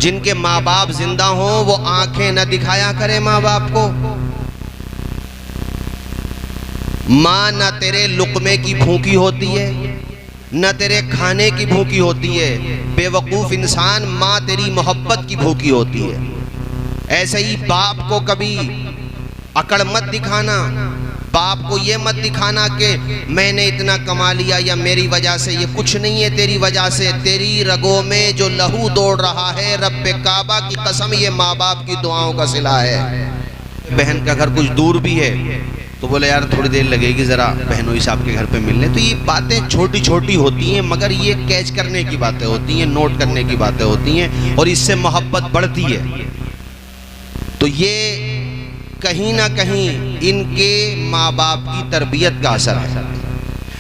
جن کے ماں باپ زندہ ہوں وہ آنکھیں نہ دکھایا کرے ماں باپ کو۔ ماں نہ تیرے لقمے کی بھوکی ہوتی ہے نہ تیرے کھانے کی بھوکی ہوتی ہے، بے وقوف انسان، ماں تیری محبت کی بھوکی ہوتی ہے۔ ایسے ہی باپ کو کبھی اکڑ مت دکھانا، باپ کو یہ مت دکھانا کہ میں نے اتنا کما لیا یا میری وجہ سے، یہ کچھ نہیں ہے تیری وجہ سے، تیری رگوں میں جو لہو دوڑ رہا ہے، رب کعبہ کی قسم یہ ماں باپ کی دعاؤں کا صلہ ہے۔ بہن کا گھر کچھ دور بھی ہے تو بولے یار تھوڑی دیر لگے گی ذرا بہنوئی صاحب کے گھر پہ ملنے، تو یہ باتیں چھوٹی چھوٹی ہوتی ہیں مگر یہ کیچ کرنے کی باتیں ہوتی ہیں، نوٹ کرنے کی باتیں ہوتی ہیں اور اس سے محبت بڑھتی ہے۔ تو یہ کہیں نہ کہیں ان کے ماں باپ کی تربیت کا اثر ہے۔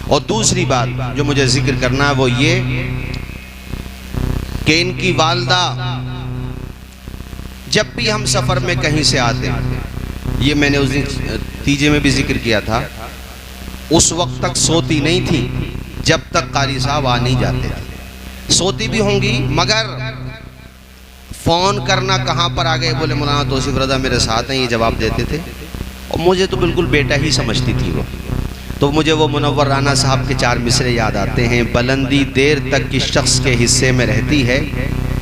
اور دوسری بات جو مجھے ذکر کرنا ہے وہ یہ کہ ان کی والدہ جب بھی ہم سفر میں کہیں سے آتے، یہ میں نے اس دن تیجے میں بھی ذکر کیا تھا، اس وقت تک سوتی نہیں تھی جب تک قاری صاحب آ نہیں جاتے تھے۔ سوتی بھی ہوں گی مگر فون کرنا کہاں پر آ گئے، بولے مولانا توصیف رضا میرے ساتھ ہیں، یہ جواب دیتے تھے۔ اور مجھے تو بالکل بیٹا ہی سمجھتی تھی وہ، تو مجھے وہ منور رانا صاحب کے 4 مصرے یاد آتے ہیں۔ بلندی دیر تک کس شخص کے حصے میں رہتی ہے،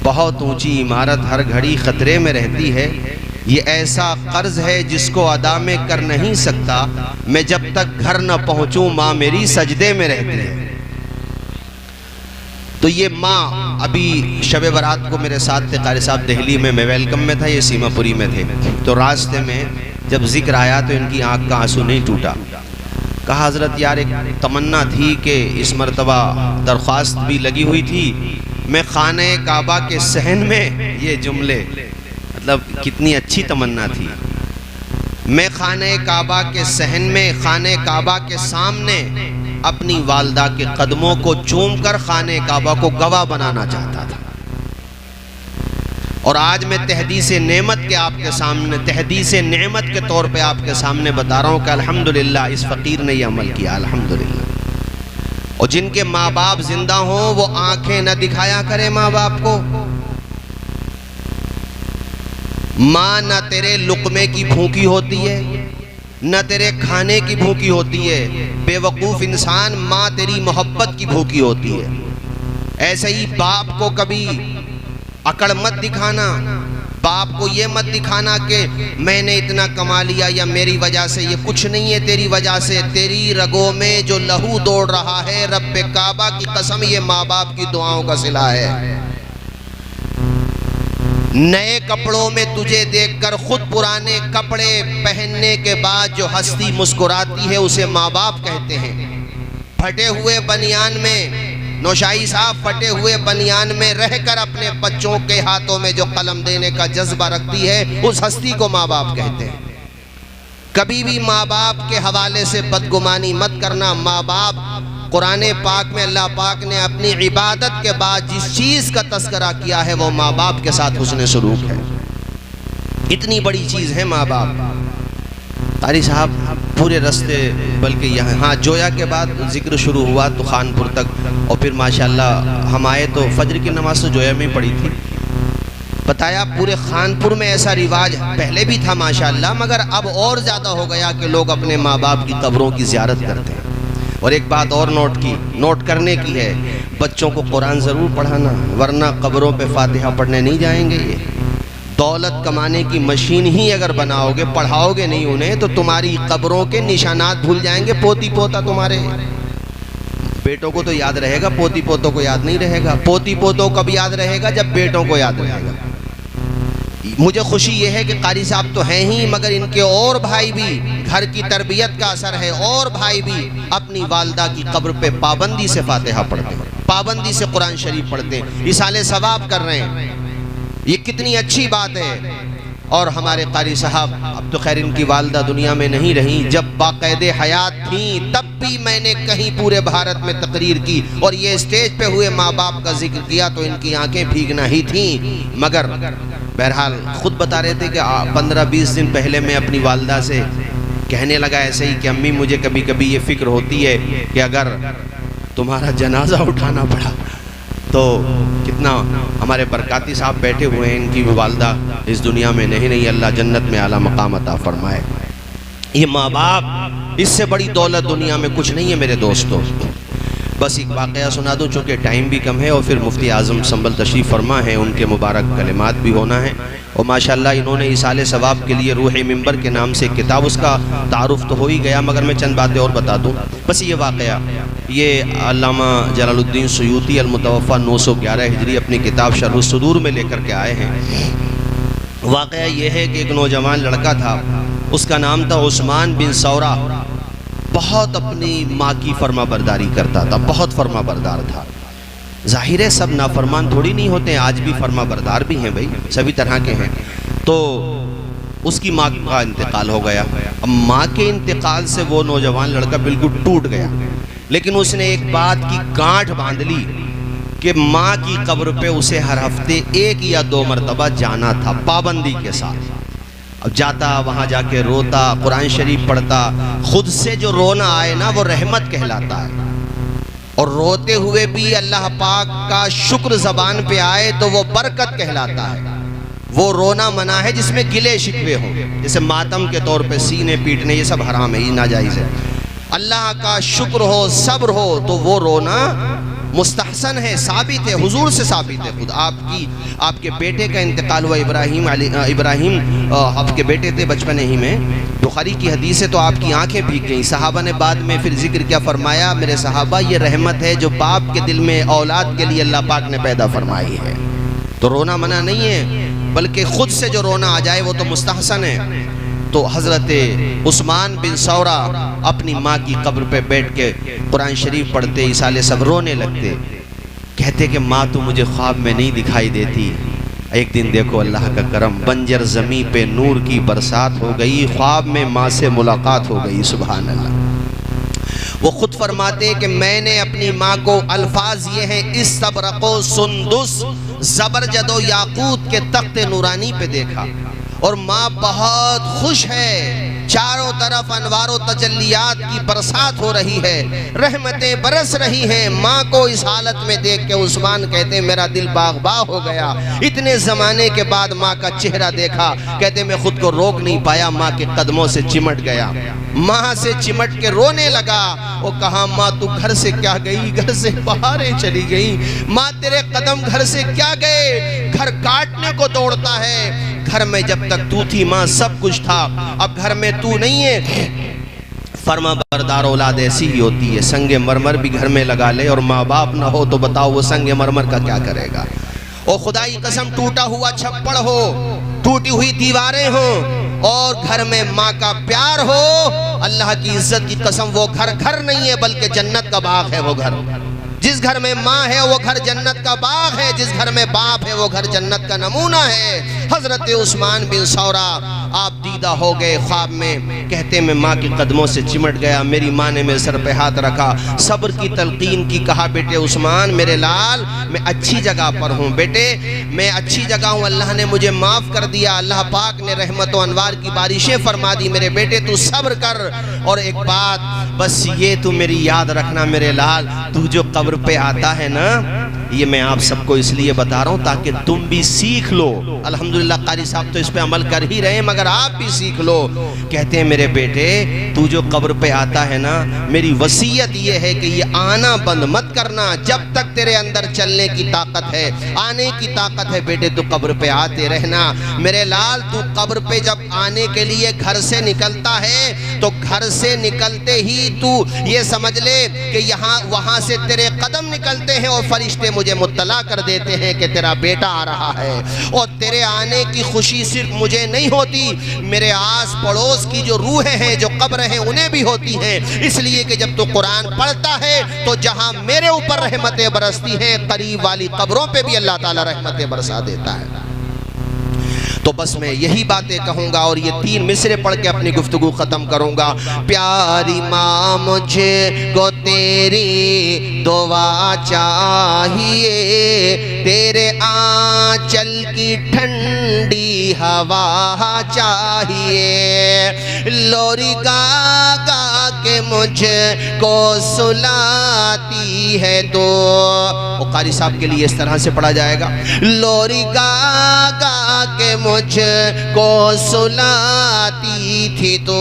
بہت اونچی عمارت ہر گھڑی خطرے میں رہتی ہے، یہ ایسا قرض ہے جس کو ادا میں کر نہیں سکتا، میں جب تک گھر نہ پہنچوں ماں میری سجدے میں رہتی ہے۔ تو یہ ماں ابھی شب برات کو میرے ساتھ تھے قاری صاحب دہلی میں، میں ویلکم میں تھا، یہ سیما پوری میں تھے، تو راستے میں جب ذکر آیا تو ان کی آنکھ کا آنسو نہیں ٹوٹا۔ کہا حضرت یار ایک تمنا تھی کہ اس مرتبہ درخواست بھی لگی ہوئی تھی، میں خانہ کعبہ کے صحن میں، یہ جملے مطلب کتنی اچھی تمنا تھی، میں خانہ کعبہ کے صحن میں، خانہ کعبہ کے سامنے اپنی والدہ کے قدموں کو چوم کر خانہ کعبہ کو گواہ بنانا چاہتا تھا۔ اور آج میں تحدیث نعمت کے آپ کے سامنے، تحدیث نعمت کے طور پہ آپ کے سامنے بتا رہا ہوں کہ الحمدللہ اس فقیر نے یہ عمل کیا، الحمدللہ۔ اور جن کے ماں باپ زندہ ہوں وہ آنکھیں نہ دکھایا کرے ماں باپ کو۔ ماں نہ تیرے لقمے کی بھوکی ہوتی ہے نہ تیرے کھانے کی بھوکی ہوتی ہے، بے وقوف انسان، ماں تیری محبت کی بھوکی ہوتی ہے۔ ایسے ہی باپ کو کبھی اکڑ مت دکھانا، باپ کو یہ مت دکھانا کہ میں نے اتنا کما لیا یا میری وجہ سے، یہ کچھ نہیں ہے تیری وجہ سے، تیری رگوں میں جو لہو دوڑ رہا ہے، رب کعبہ کی قسم یہ ماں باپ کی دعاؤں کا صلہ ہے۔ نئے کپڑوں میں تجھے دیکھ کر خود پرانے کپڑے پہننے کے بعد جو ہستی مسکراتی ہے اسے ماں باپ کہتے ہیں۔ پھٹے ہوئے بنیان میں، نوشائی صاحب پھٹے ہوئے بنیان میں رہ کر اپنے بچوں کے ہاتھوں میں جو قلم دینے کا جذبہ رکھتی ہے اس ہستی کو ماں باپ کہتے ہیں۔ کبھی بھی ماں باپ کے حوالے سے بدگمانی مت کرنا۔ ماں باپ، قرآن پاک میں اللہ پاک نے اپنی عبادت کے بعد جس چیز کا تذکرہ کیا ہے وہ ماں باپ کے ساتھ حسن سلوک ہے۔ اتنی بڑی چیز ہے ماں باپ۔ قاری صاحب پورے رستے، بلکہ یہاں جویا کے بعد ذکر شروع ہوا تو خانپور تک، اور پھر ماشاءاللہ ہم آئے تو فجر کی نماز تو جویا میں ہی پڑھی تھی۔ بتایا پورے خانپور میں ایسا رواج پہلے بھی تھا ماشاءاللہ، مگر اب اور زیادہ ہو گیا کہ لوگ اپنے ماں باپ کی قبروں کی زیارت کرتے ہیں۔ اور ایک بات اور نوٹ کرنے کی ہے، بچوں کو قرآن ضرور پڑھانا، ورنہ قبروں پہ فاتحہ پڑھنے نہیں جائیں گے۔ یہ دولت کمانے کی مشین ہی اگر بناؤ گے، پڑھاؤ گے نہیں انہیں، تو تمہاری قبروں کے نشانات بھول جائیں گے پوتی پوتا تمہارے۔ بیٹوں کو تو یاد رہے گا، پوتی پوتوں کو یاد نہیں رہے گا۔ پوتی پوتوں کب یاد رہے گا؟ جب بیٹوں کو یاد رہے گا۔ مجھے خوشی یہ ہے کہ قاری صاحب تو ہیں ہی، مگر ان کے اور بھائی بھی، گھر کی تربیت کا اثر ہے، اور بھائی بھی اپنی والدہ کی قبر پہ پابندی سے فاتحہ پڑھتے ہیں، پابندی سے قرآن شریف پڑھتے ہیں، اصالہ ثواب کر رہے ہیں۔ یہ کتنی اچھی بات ہے۔ اور ہمارے قاری صاحب، اب تو خیر ان کی والدہ دنیا میں نہیں رہی، جب باقید حیات تھیں تب بھی میں نے کہیں پورے بھارت میں تقریر کی اور یہ اسٹیج پہ ہوئے ماں باپ کا ذکر کیا تو ان کی آنکھیں بھیگنا ہی تھیں۔ مگر بہرحال خود بتا رہے تھے کہ 15-20 دن پہلے میں اپنی والدہ سے کہنے لگا ایسے ہی کہ امی مجھے کبھی کبھی یہ فکر ہوتی ہے کہ اگر تمہارا جنازہ اٹھانا پڑا تو کتنا ہمارے برکاتی صاحب بیٹھے ہوئے ہیں، ان کی والدہ اس دنیا میں نہیں، اللہ جنت میں اعلیٰ مقام عطا فرمائے۔ یہ ماں باپ، اس سے بڑی دولت دنیا میں کچھ نہیں ہے میرے دوستو۔ بس ایک واقعہ سنا دوں چونکہ ٹائم بھی کم ہے، اور پھر مفتی اعظم سنبل تشریف فرما ہے، ان کے مبارک کلمات بھی ہونا ہے، اور ماشاءاللہ انہوں نے ایصال ثواب کے لیے روح منبر کے نام سے کتاب، اس کا تعارف تو ہو ہی گیا، مگر میں چند باتیں اور بتا دوں۔ بس یہ واقعہ، یہ علامہ جلال الدین سیوطی المتوفیٰ 911 ہجری اپنی کتاب شرح الصدور میں لے کر کے آئے ہیں۔ واقعہ یہ ہے کہ ایک نوجوان لڑکا تھا، اس کا نام تھا عثمان بن ثورہ، بہت اپنی ماں کی فرما برداری کرتا تھا، بہت فرما بردار تھا۔ ظاہر ہے سب نافرمان تھوڑی نہیں ہوتے ہیں، آج بھی فرما بردار بھی ہیں بھائی، سبھی طرح کے ہیں۔ تو اس کی ماں کا انتقال ہو گیا۔ اب ماں کے انتقال سے وہ نوجوان لڑکا بالکل ٹوٹ گیا، لیکن اس نے ایک بات کی گانٹھ باندھ لی کہ ماں کی قبر پہ اسے ہر ہفتے 1 یا 2 مرتبہ جانا تھا، پابندی کے ساتھ۔ اب جاتا، وہاں جا کے روتا، قرآن شریف پڑھتا۔ خود سے جو رونا آئے نا وہ رحمت کہلاتا ہے، اور روتے ہوئے بھی اللہ پاک کا شکر زبان پہ آئے تو وہ برکت کہلاتا ہے۔ وہ رونا منع ہے جس میں گلے شکوے ہوں، جیسے ماتم کے طور پہ سینے پیٹنے، یہ سب حرام ہے، یہ ناجائز ہے۔ اللہ کا شکر ہو، صبر ہو تو وہ رونا مستحسن ہے، ثابت ہے، حضور سے ثابت ہے۔ خود آپ کے بیٹے کا انتقال ہوا، ابراہیم آپ کے بیٹے تھے بچپن ہی میں، بخاری کی حدیث ہے، تو آپ کی آنکھیں بھیگ گئیں۔ صحابہ نے بعد میں پھر ذکر کیا، فرمایا میرے صحابہ یہ رحمت ہے جو باپ کے دل میں اولاد کے لیے اللہ پاک نے پیدا فرمائی ہے۔ تو رونا منع نہیں ہے، بلکہ خود سے جو رونا آ جائے وہ تو مستحسن ہے۔ تو حضرت عثمان بن ثورہ اپنی ماں کی قبر پہ بیٹھ کے قرآن شریف پڑھتے، ایصال سب رونے لگتے، کہتے کہ ماں تو مجھے خواب میں نہیں دکھائی دیتی۔ ایک دن دیکھو اللہ کا کرم، بنجر زمین پہ نور کی برسات ہو گئی، خواب میں ماں سے ملاقات ہو گئی، سبحان اللہ۔ وہ خود فرماتے کہ میں نے اپنی ماں کو، الفاظ یہ ہیں، استبرق و سندس، زبرجد و یاقوت کے تخت نورانی پہ دیکھا، اور ماں بہت خوش ہے، چاروں طرف انوار و تجلیات کی برسات ہو رہی ہے، رحمتیں برس رہی ہیں۔ ماں کو اس حالت میں دیکھ کے عثمان کہتے میرا دل باغ باغ ہو گیا۔ اتنے زمانے کے بعد ماں کا چہرہ دیکھا، کہتے میں خود کو روک نہیں پایا، ماں کے قدموں سے چمٹ گیا، ماں سے چمٹ کے رونے لگا۔ وہ کہا ماں تو گھر سے کیا گئی، گھر سے باہریں چلی گئی، ماں تیرے قدم گھر سے کیا گئے، گھر کاٹنے کو دوڑتا ہے، گھر میں جب تک تو تھی ماں سب کچھ تھا، اب گھر میں تو نہیں ہے۔ فرما بردار اولاد ایسی ہی ہوتی ہے، سنگ مرمر بھی گھر میں لگا لے اور ماں باپ نہ ہو تو بتاؤ وہ سنگ مرمر کا کیا کرے گا۔ اور خدائی قسم ٹوٹا ہوا چھپڑ ہو، ٹوٹی ہوئی دیواریں ہوں، اور گھر میں ماں کا پیار ہو، اللہ کی عزت کی قسم وہ گھر گھر نہیں ہے بلکہ جنت کا باغ ہے۔ وہ گھر، جس گھر میں ماں ہے وہ گھر جنت کا باغ ہے، جس گھر میں باپ ہے وہ گھر جنت کا نمونہ ہے۔ حضرت عثمان بن ثورہ آپ دیدہ ہو گئے خواب میں، کہتے میں ماں کی قدموں سے چمٹ گیا، میری ماں نے میرے سر پہ ہاتھ رکھا، صبر کی تلقین کی، کہا بیٹے عثمان میرے لال میں اچھی جگہ پر ہوں، بیٹے میں اچھی جگہ ہوں، اللہ نے مجھے معاف کر دیا، اللہ پاک نے رحمت و انوار کی بارشیں فرما دی، میرے بیٹے تو صبر کر۔ اور ایک بات بس یہ تو میری یاد رکھنا میرے لال، تو جو قبر پہ آتا ہے نا، یہ میں آپ سب کو اس لیے بتا رہا ہوں تاکہ تم بھی سیکھ لو۔ الحمدللہ قاری صاحب تو اس پہ عمل کر ہی رہے ہیں مگر آپ بھی سیکھ لو۔ کہتے ہیں میرے بیٹے تو جو قبر پہ آتا ہے نا، میری وصیت یہ ہے کہ یہ آنا بند مت کرنا، جب تک تیرے اندر چلنے کی طاقت ہے، آنے کی طاقت ہے، بیٹے تو قبر پہ آتے رہنا۔ میرے لال تو قبر پہ جب آنے کے لیے گھر سے نکلتا ہے تو گھر سے نکلتے ہی تو یہ سمجھ لے کہ وہاں سے تیرے قدم نکلتے ہیں اور فرشتے مجھے مطلع کر دیتے ہیں کہ تیرا بیٹا آ رہا ہے، اور تیرے آنے کی خوشی صرف مجھے نہیں ہوتی، میرے آس پڑوس کی جو روحیں ہیں، جو قبر ہیں، انہیں بھی ہوتی ہیں، اس لیے کہ جب تو قرآن پڑھتا ہے تو جہاں میرے اوپر رحمتیں برستی ہیں، قریب والی قبروں پہ بھی اللہ تعالیٰ رحمتیں برسا دیتا ہے۔ تو بس میں یہی باتیں کہوں گا اور یہ 3 مصرے پڑھ کے اپنی گفتگو ختم کروں گا۔ پیاری ماں مجھے کو تیری دعا چاہیے، تیرے آنچل کی ٹھنڈی ہوا چاہیے، لوری گا گا کے مجھ کو سلاتی ہے تو وہ قاری صاحب کے لیے اس طرح سے پڑھا جائے گا، لوری گا گا کے مجھ کو سلاتی تھی تو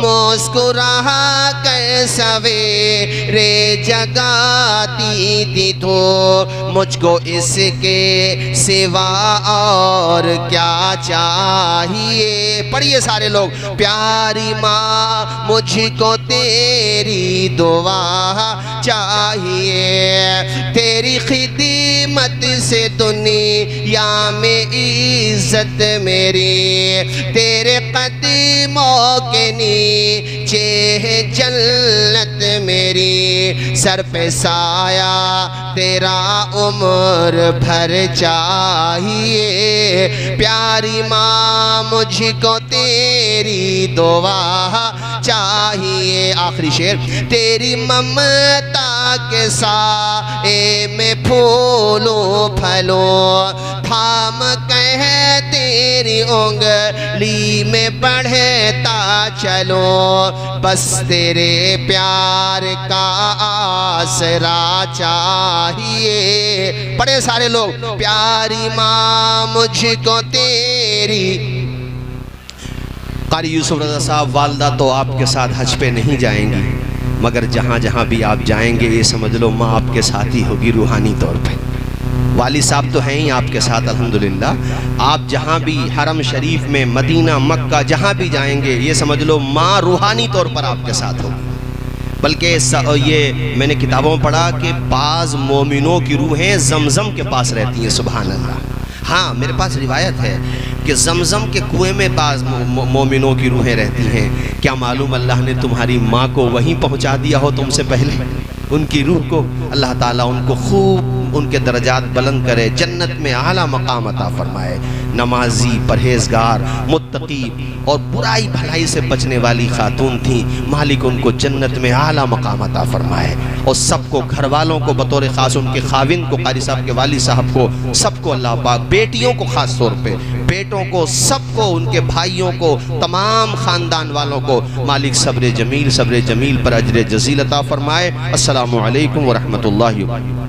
مسکرا کے سویرے جگاتی تھی تو مجھ کو اس کے سوا اور کیا چاہیے۔ پڑھیے سارے لوگ، پیاری ماں مجھ کو تیری دعا چاہیے، تیری خدمت سے دنیا میں عزت میری، تیرے قدموں کے نیچے ہے جنت میری، سر پہ سایہ تیرا عمر بھر چاہیے، پیاری ماں مجھ کو تیری دعا چاہیے۔ آخری شعر، تیری ممتا کے سائے میں پھولوں پھلوں، تھام کہ تیری انگلی میں بڑھتا چلو، بس تیرے پیار کا آسرا چاہیے۔ پڑھے سارے لوگ، پیاری ماں مجھ کو تیری۔ قاری یوسف رضا صاحب، والدہ تو آپ کے ساتھ حج پہ نہیں جائیں گی، مگر جہاں جہاں بھی آپ جائیں گے یہ سمجھ لو ماں آپ کے ساتھ ہی ہوگی روحانی طور پہ۔ والد صاحب تو ہیں ہی آپ کے ساتھ الحمدللہ، آپ جہاں بھی حرم شریف میں، مدینہ، مکہ، جہاں بھی جائیں گے یہ سمجھ لو ماں روحانی طور پر آپ کے ساتھ ہوگی۔ بلکہ یہ میں نے کتابوں میں پڑھا کہ بعض مومنوں کی روحیں زمزم کے پاس رہتی ہیں، سبحان اللہ۔ ہاں میرے پاس روایت ہے کہ زمزم کے کنویں میں بعض مومنوں کی روحیں رہتی ہیں، کیا معلوم اللہ نے تمہاری ماں کو وہیں پہنچا دیا ہو تم سے پہلے، ان کی روح کو اللہ تعالیٰ ان کو خوب ان کے درجات بلند کرے، جنت میں اعلیٰ مقام عطا فرمائے۔ نمازی، پرہیزگار، متقی اور برائی بھلائی سے بچنے والی خاتون تھیں، مالک ان کو جنت میں اعلیٰ مقام عطا فرمائے، اور سب کو، گھر والوں کو بطور خاص، ان کے خاوند کو، قاری صاحب کے والد صاحب کو، سب کو اللہ پاک، بیٹیوں کو خاص طور پہ، بیٹوں کو، سب کو، ان کے بھائیوں کو، تمام خاندان والوں کو مالک صبر جمیل پر اجر جزیل عطا فرمائے۔ السلام علیکم ورحمۃ اللہ وبرکاتہ۔